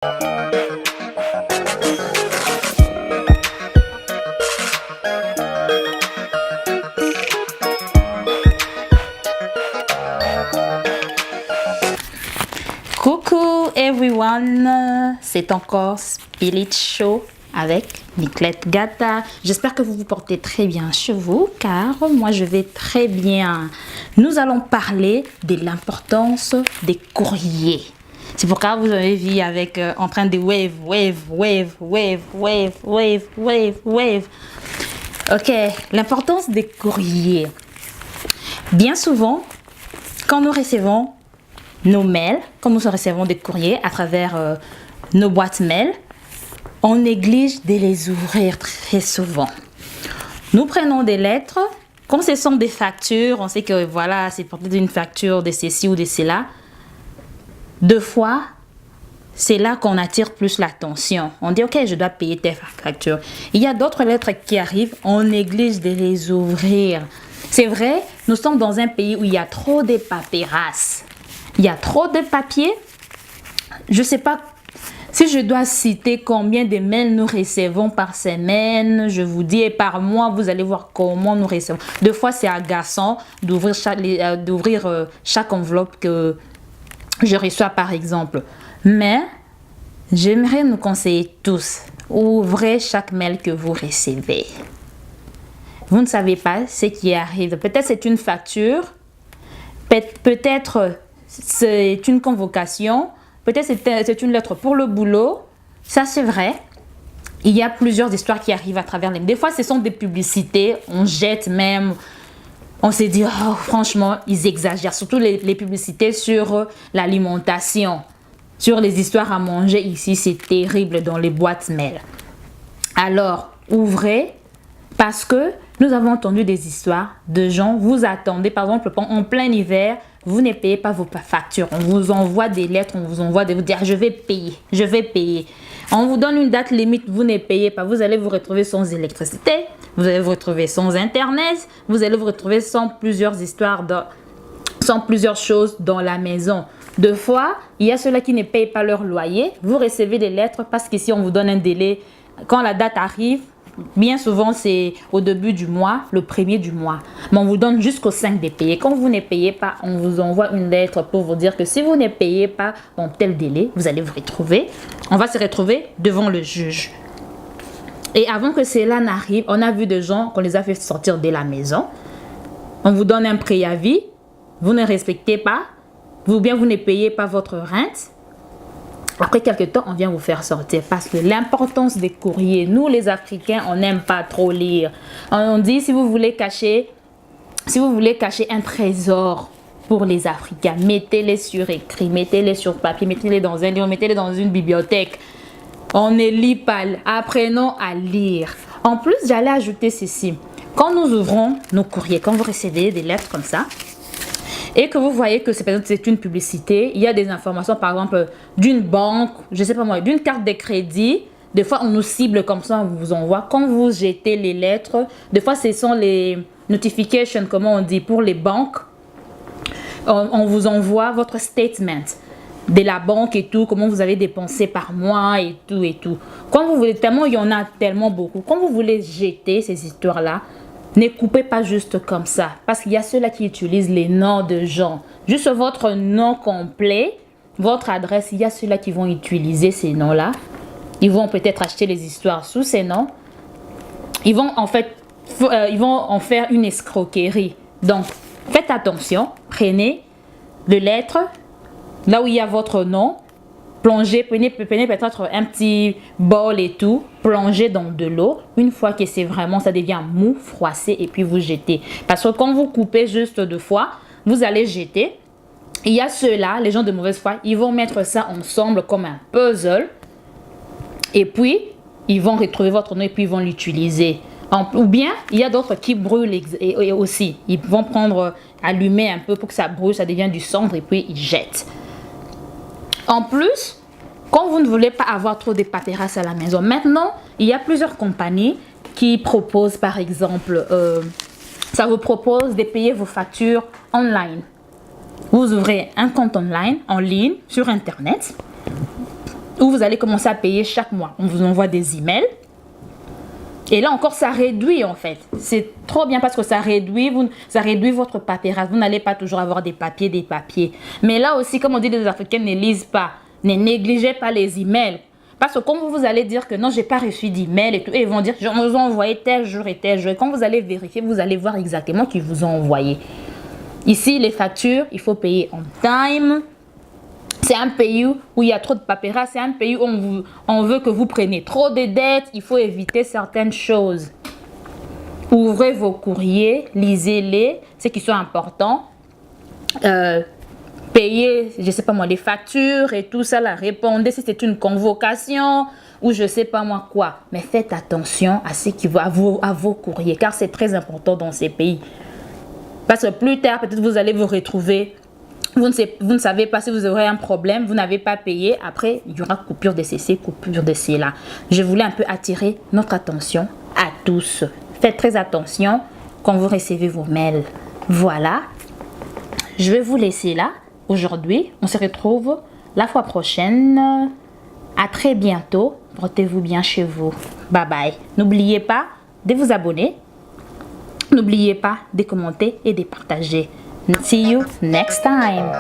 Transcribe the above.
Coucou everyone, c'est encore Spirit Show avec Niclette Gata. J'espère que vous vous portez très bien chez vous, car moi je vais très bien. Nous allons parler de l'importance des courriers. C'est pourquoi vous avez vu avec en train de wave. Ok, l'importance des courriers. Bien souvent, quand nous recevons nos mails, quand nous recevons des courriers à travers nos boîtes mail, on néglige de les ouvrir très souvent. Nous prenons des lettres, quand ce sont des factures, on sait que voilà, c'est peut-être une facture de ceci ou de cela. Deux fois, c'est là qu'on attire plus l'attention. On dit, ok, je dois payer telle facture. Il y a d'autres lettres qui arrivent, on néglige de les ouvrir. C'est vrai, nous sommes dans un pays où il y a trop de paperasses. Il y a trop de papiers. Je ne sais pas si je dois citer combien de mails nous recevons par semaine. Je vous dis, et par mois, vous allez voir comment nous recevons. Deux fois, c'est agaçant d'ouvrir chaque enveloppe que je reçois, par exemple. Mais j'aimerais nous conseiller tous, ouvrez chaque mail que vous recevez. Vous ne savez pas ce qui arrive. Peut-être c'est une facture, peut-être c'est une convocation, peut-être c'est une lettre pour le boulot. Ça, c'est vrai. Il y a plusieurs histoires qui arrivent à travers les... Des fois, ce sont des publicités. On jette même... On s'est dit, oh, franchement, ils exagèrent. Surtout les publicités sur l'alimentation, sur les histoires à manger. Ici, c'est terrible dans les boîtes mail. Alors, ouvrez, parce que nous avons entendu des histoires de gens, vous attendez, par exemple, en plein hiver, vous ne payez pas vos factures. On vous envoie des lettres, on vous envoie vous dire, je vais payer. On vous donne une date limite, vous ne payez pas. Vous allez vous retrouver sans électricité, vous allez vous retrouver sans Internet, vous allez vous retrouver sans plusieurs histoires, sans plusieurs choses dans la maison. Deux fois, il y a ceux-là qui ne payent pas leur loyer. Vous recevez des lettres parce qu'ici, on vous donne un délai. Quand la date arrive, bien souvent, c'est au début du mois, le 1er du mois. Mais on vous donne jusqu'au 5 de payer. Quand vous ne payez pas, on vous envoie une lettre pour vous dire que si vous ne payez pas dans tel délai, vous allez vous retrouver. On va se retrouver devant le juge. Et avant que cela n'arrive, on a vu des gens qu'on les a fait sortir de la maison. On vous donne un préavis. Vous ne respectez pas. Ou bien vous ne payez pas votre rente. Après quelques temps, on vient vous faire sortir parce que l'importance des courriers, nous les Africains, on n'aime pas trop lire. On dit si vous voulez cacher un trésor pour les Africains, mettez-les sur écrit, mettez-les sur papier, mettez-les dans un livre, mettez-les dans une bibliothèque. On ne lit pas, apprenons à lire. En plus, j'allais ajouter ceci. Quand nous ouvrons nos courriers, quand vous recevez des lettres comme ça, et que vous voyez que c'est une publicité, il y a des informations, par exemple, d'une banque, je sais pas moi, d'une carte de crédit. Des fois, on nous cible comme ça, on vous envoie. Quand vous jetez les lettres, des fois, ce sont les notifications, comment on dit, pour les banques. On vous envoie votre statement de la banque et tout, comment vous avez dépensé par mois et tout. Quand vous voulez, tellement, il y en a tellement beaucoup. Quand vous voulez jeter ces histoires-là, ne coupez pas juste comme ça, parce qu'il y a ceux-là qui utilisent les noms de gens. Juste votre nom complet, votre adresse, il y a ceux-là qui vont utiliser ces noms-là. Ils vont peut-être acheter les histoires sous ces noms. Ils vont en faire une escroquerie. Donc, faites attention, prenez les lettres, là où il y a votre nom, plongez, prenez peut-être un petit bol et tout, plongez dans de l'eau. Une fois que c'est vraiment, ça devient mou, froissé, et puis vous jetez. Parce que quand vous coupez juste deux fois, vous allez jeter. Il y a ceux-là, les gens de mauvaise foi, ils vont mettre ça ensemble comme un puzzle. Et puis, ils vont retrouver votre nom et puis ils vont l'utiliser. Ou bien, il y a d'autres qui brûlent et aussi. Ils vont allumer un peu pour que ça brûle, ça devient du cendre et puis ils jettent. En plus, quand vous ne voulez pas avoir trop de paperasses à la maison, maintenant, il y a plusieurs compagnies qui proposent, par exemple, ça vous propose de payer vos factures online. Vous ouvrez un compte online, en ligne, sur Internet. où vous allez commencer à payer chaque mois. On vous envoie des emails. Et là encore, ça réduit en fait. C'est trop bien parce que ça réduit votre paperasse. Vous n'allez pas toujours avoir des papiers. Mais là aussi, comme on dit, les Africains ne lisent pas. Ne négligez pas les emails. Parce que quand vous allez dire que non, j'ai pas reçu d'email et tout, et ils vont dire, je vous ai envoyé tel jour et tel jour. Et quand vous allez vérifier, vous allez voir exactement qui vous ont envoyé. Ici, les factures, il faut payer on time. C'est un pays où il y a trop de paperasse. C'est un pays où on veut que vous preniez trop de dettes. Il faut éviter certaines choses. Ouvrez vos courriers, lisez-les, ce qui sont importants. Payez, je ne sais pas moi, les factures et tout ça, là, répondez si c'est une convocation ou je ne sais pas moi quoi. Mais faites attention à ce qui va à vos courriers, car c'est très important dans ces pays. Parce que plus tard, peut-être vous allez vous retrouver. Vous ne savez pas si vous aurez un problème, vous n'avez pas payé. Après, il y aura coupure de ceci, coupure de cela. Je voulais un peu attirer notre attention à tous. Faites très attention quand vous recevez vos mails. Voilà. Je vais vous laisser là. Aujourd'hui, on se retrouve la fois prochaine. À très bientôt. Portez-vous bien chez vous. Bye bye. N'oubliez pas de vous abonner. N'oubliez pas de commenter et de partager. See you next time.